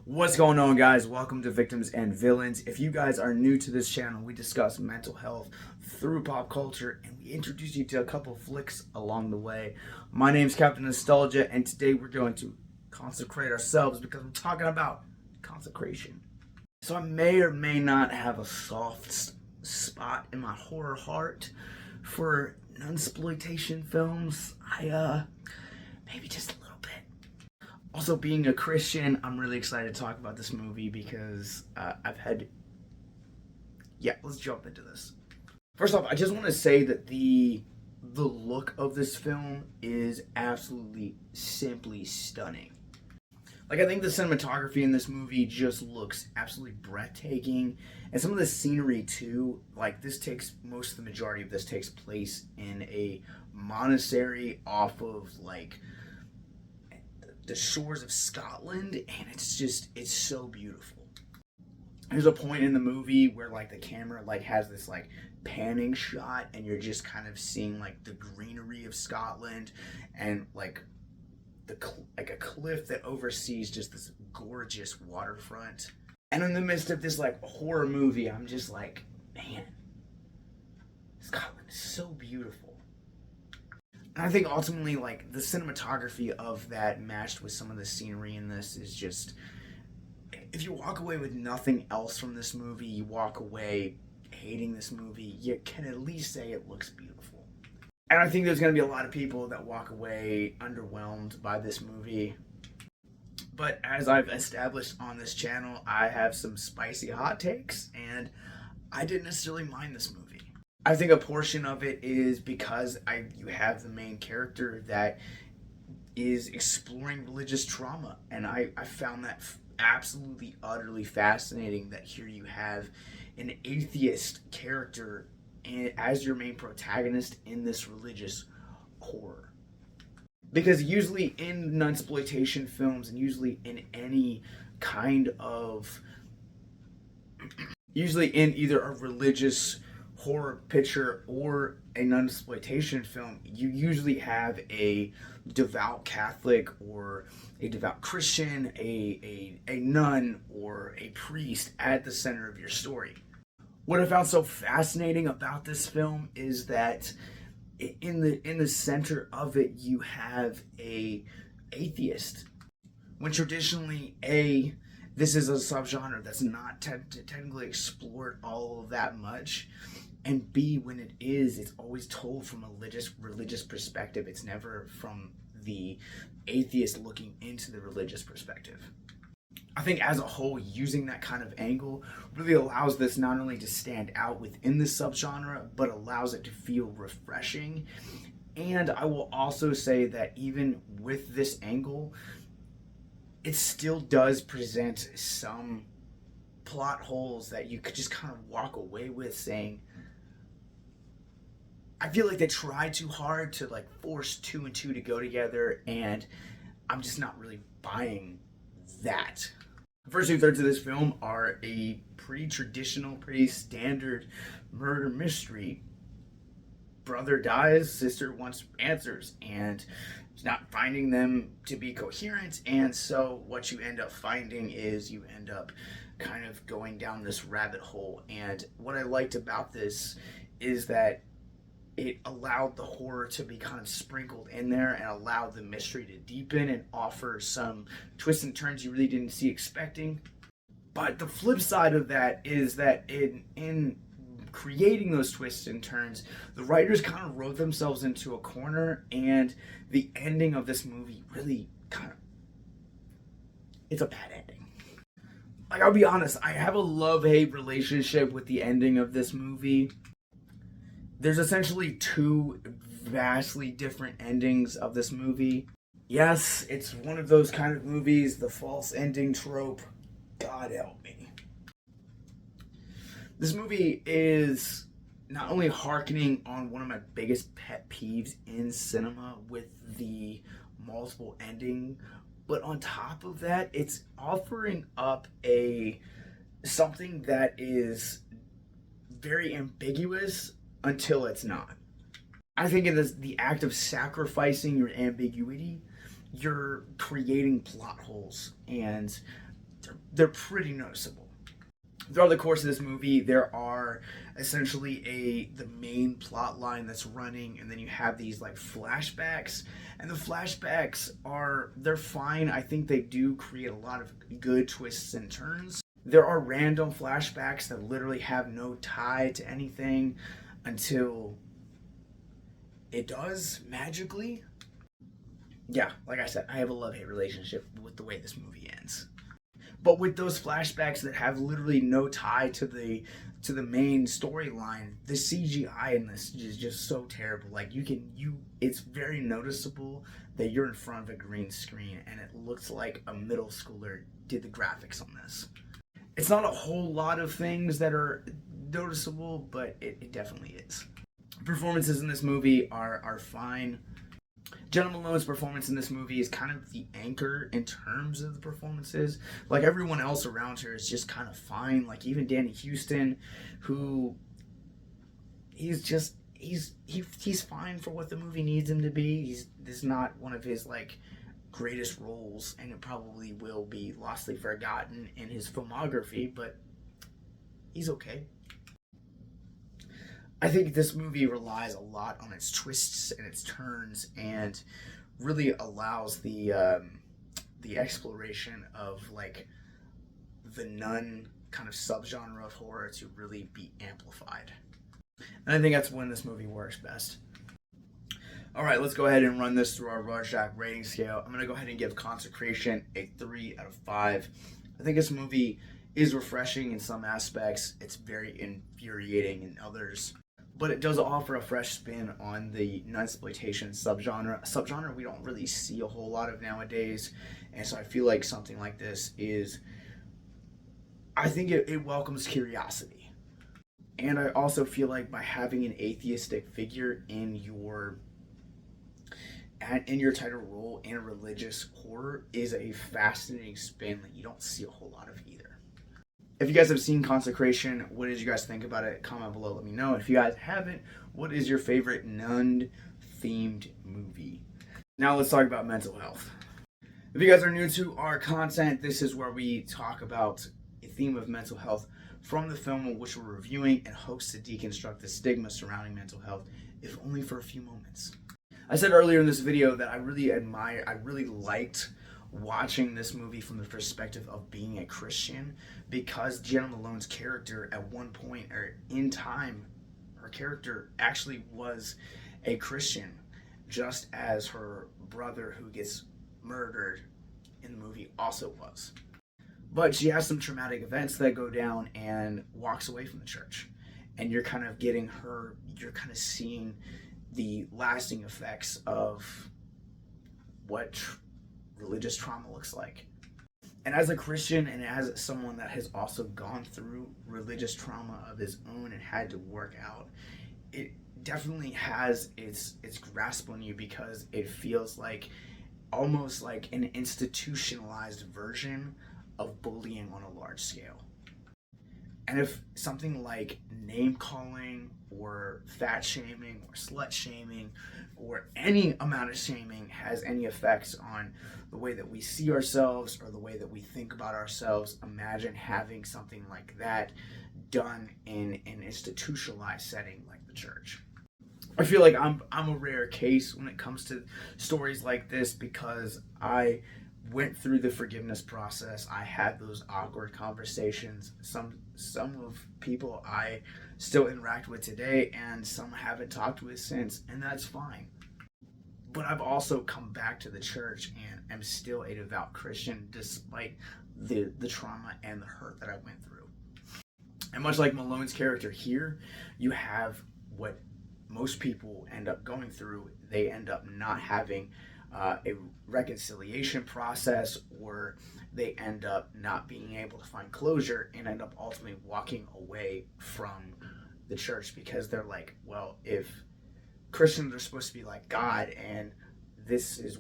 What's going on, guys? Welcome to Victims and Villains. If you guys are new to this channel, we discuss mental health through pop culture, and we introduce you to a couple flicks along the way. My name's Captain Nostalgia, and today we're going to consecrate ourselves because we're talking about consecration. So I may or may not have a soft spot in my horror heart for nunsploitation films. Maybe just a little bit. Also, being a Christian, I'm really excited to talk about this movie because let's jump into this. First off, I just want to say that the look of this film is absolutely simply stunning. Like, I think the cinematography in this movie just looks absolutely breathtaking, and some of the scenery too. Like, most of the majority of this takes place in a monastery off of like the shores of Scotland, and it's so beautiful. There's a point in the movie where like the camera like has this like panning shot, and you're just kind of seeing like the greenery of Scotland and like a cliff that oversees just this gorgeous waterfront. And in the midst of this like horror movie, I'm just like, man, Scotland is so beautiful. And I think ultimately, like, the cinematography of that matched with some of the scenery in this is just, if you walk away with nothing else from this movie, you walk away hating this movie, you can at least say it looks beautiful. And I think there's going to be a lot of people that walk away underwhelmed by this movie. But as I've established on this channel, I have some spicy hot takes, and I didn't necessarily mind this movie. I think a portion of it is because you have the main character that is exploring religious trauma, and I found that absolutely, utterly fascinating that here you have an atheist character as your main protagonist in this religious horror. Because usually in nunsploitation films, and usually in any kind of, usually in either a religious horror picture or a nunsploitation film, you usually have a devout Catholic or a devout Christian, a nun or a priest at the center of your story. What I found so fascinating about this film is that in the center of it you have a atheist, when traditionally this is a subgenre that's not technically explored all of that much. And B, when it is, it's always told from a religious perspective. It's never from the atheist looking into the religious perspective. I think as a whole, using that kind of angle really allows this not only to stand out within the subgenre, but allows it to feel refreshing. And I will also say that even with this angle, it still does present some plot holes that you could just kind of walk away with saying, I feel like they tried too hard to like force 2 and 2 to go together, and I'm just not really buying that. The first 2/3 of this film are a pretty traditional, pretty standard murder mystery. Brother dies, sister wants answers, and is not finding them to be coherent, and so what you end up finding is you end up kind of going down this rabbit hole. And what I liked about this is that it allowed the horror to be kind of sprinkled in there and allowed the mystery to deepen and offer some twists and turns you really didn't see expecting. But the flip side of that is that in creating those twists and turns, the writers kind of wrote themselves into a corner, and the ending of this movie really it's a bad ending. Like, I'll be honest, I have a love-hate relationship with the ending of this movie. There's essentially 2 vastly different endings of this movie. Yes, it's one of those kind of movies, the false ending trope. God help me. This movie is not only harkening on one of my biggest pet peeves in cinema with the multiple ending, but on top of that, it's offering up something that is very ambiguous until it's not. I think in the act of sacrificing your ambiguity, you're creating plot holes, and they're pretty noticeable. Throughout the course of this movie, there are essentially the main plot line that's running, and then you have these like flashbacks, and the flashbacks they're fine. I think they do create a lot of good twists and turns. There are random flashbacks that literally have no tie to anything until it does magically. Yeah, like I said, I have a love-hate relationship with the way this movie ends. But with those flashbacks that have literally no tie to the main storyline, the CGI in this is just so terrible. Like it's very noticeable that you're in front of a green screen and it looks like a middle schooler did the graphics on this. It's not a whole lot of things that are noticeable, but it definitely is. Performances in this movie are fine. Jenna Malone's performance in this movie is kind of the anchor in terms of the performances. Like, everyone else around her is just kind of fine. Like, even Danny Huston, who he's fine for what the movie needs him to be. This is not one of his like greatest roles, and it probably will be lostly forgotten in his filmography, but he's okay. I think this movie relies a lot on its twists and its turns, and really allows the exploration of like the nun kind of subgenre of horror to really be amplified. And I think that's when this movie works best. Alright, let's go ahead and run this through our Rorschach rating scale. I'm going to go ahead and give Consecration a 3 out of 5. I think this movie is refreshing in some aspects. It's very infuriating in others. But it does offer a fresh spin on the nunsploitation subgenre. A subgenre we don't really see a whole lot of nowadays. And so I feel like something like this I think it welcomes curiosity. And I also feel like by having an atheistic figure in your title role in a religious horror is a fascinating spin that you don't see a whole lot of either. If you guys have seen Consecration, what did you guys think about it? Comment below, let me know. If you guys haven't, what is your favorite nun-themed movie? Now let's talk about mental health. If you guys are new to our content, this is where we talk about a theme of mental health from the film which we're reviewing, and hopes to deconstruct the stigma surrounding mental health, if only for a few moments. I said earlier in this video that I really liked watching this movie from the perspective of being a Christian, because Jenna Malone's character at one point or in time, her character actually was a Christian, just as her brother who gets murdered in the movie also was. But she has some traumatic events that go down and walks away from the church. And you're kind of seeing the lasting effects of what religious trauma looks like. And as a Christian, and as someone that has also gone through religious trauma of his own and had to work out, it definitely has its grasp on you, because it feels like almost like an institutionalized version of bullying on a large scale. And if something like name calling or fat shaming or slut shaming or any amount of shaming has any effects on the way that we see ourselves or the way that we think about ourselves, imagine having something like that done in an institutionalized setting like the church. I feel like I'm a rare case when it comes to stories like this, because I went through the forgiveness process. I had those awkward conversations. Some of people I still interact with today, and some I haven't talked with since, and that's fine. But I've also come back to the church and am still a devout Christian despite the trauma and the hurt that I went through. And much like Malone's character here, you have what most people end up going through. They end up not having a reconciliation process, or they end up not being able to find closure and end up ultimately walking away from the church, because they're like, well, if Christians are supposed to be like God and this is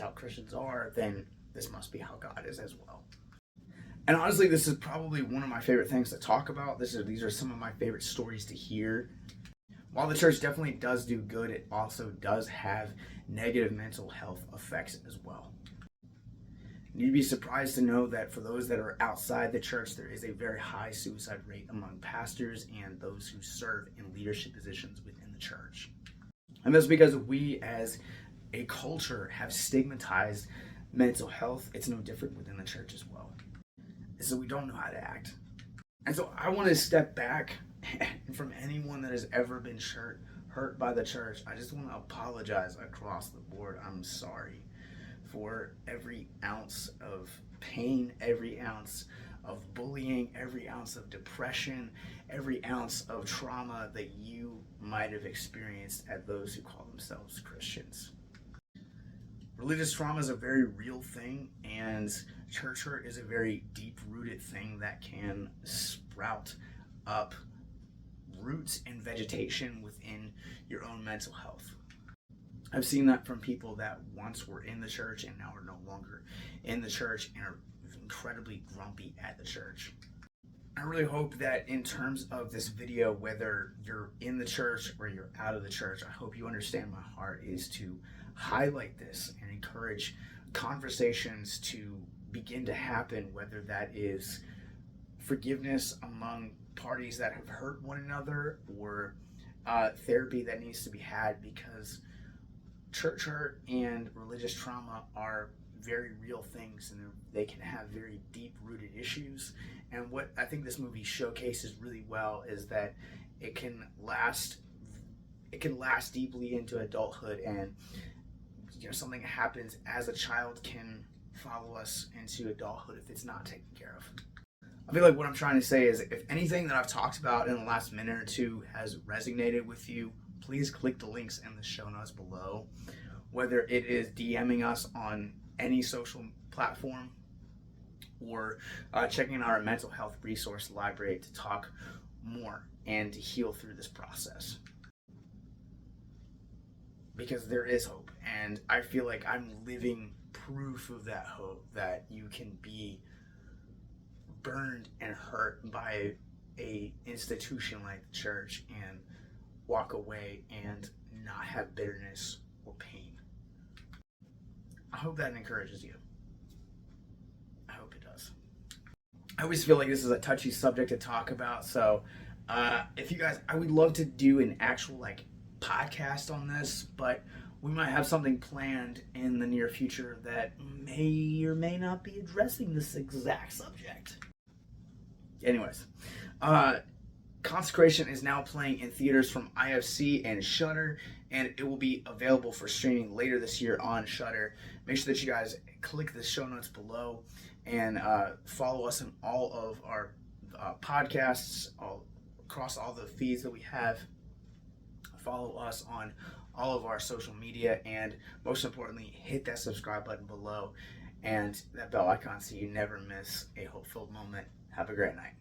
how Christians are, then this must be how God is as well. And honestly, this is probably one of my favorite things to talk about. These are some of my favorite stories to hear. While the church definitely does do good, it also does have negative mental health effects as well. You'd be surprised to know that for those that are outside the church, there is a very high suicide rate among pastors and those who serve in leadership positions within the church. And that's because we as a culture have stigmatized mental health. It's no different within the church as well. And so we don't know how to act. And so I want to step back, and from anyone that has ever been hurt by the church, I just want to apologize across the board. I'm sorry for every ounce of pain, every ounce of bullying, every ounce of depression, every ounce of trauma that you might have experienced at those who call themselves Christians. Religious trauma is a very real thing, and church hurt is a very deep-rooted thing that can sprout up roots and vegetation within your own mental health. I've seen that from people that once were in the church and now are no longer in the church and are incredibly grumpy at the church. I really hope that in terms of this video, whether you're in the church or you're out of the church, I hope you understand my heart is to highlight this and encourage conversations to begin to happen, whether that is forgiveness among parties that have hurt one another or therapy that needs to be had, because church hurt and religious trauma are very real things, and they can have very deep-rooted issues. And what I think this movie showcases really well is that it can last deeply into adulthood, and something that happens as a child can follow us into adulthood if it's not taken care of. I feel like what I'm trying to say is, if anything that I've talked about in the last minute or two has resonated with you, please click the links in the show notes below, whether it is DMing us on any social platform or checking out our mental health resource library to talk more and to heal through this process. Because there is hope, and I feel like I'm living proof of that hope, that you can be burned and hurt by a institution like the church and walk away and not have bitterness or pain. I hope that encourages you. I hope it does. I always feel like this is a touchy subject to talk about, so if you guys, I would love to do an actual podcast on this, but we might have something planned in the near future that may or may not be addressing this exact subject. Anyways, Consecration is now playing in theaters from IFC and Shudder, and it will be available for streaming later this year on Shudder. Make sure that you guys click the show notes below and follow us on all of our podcasts, across all the feeds that we have. Follow us on all of our social media, and most importantly, hit that subscribe button below and that bell icon so you never miss a hope-filled moment. Have a great night.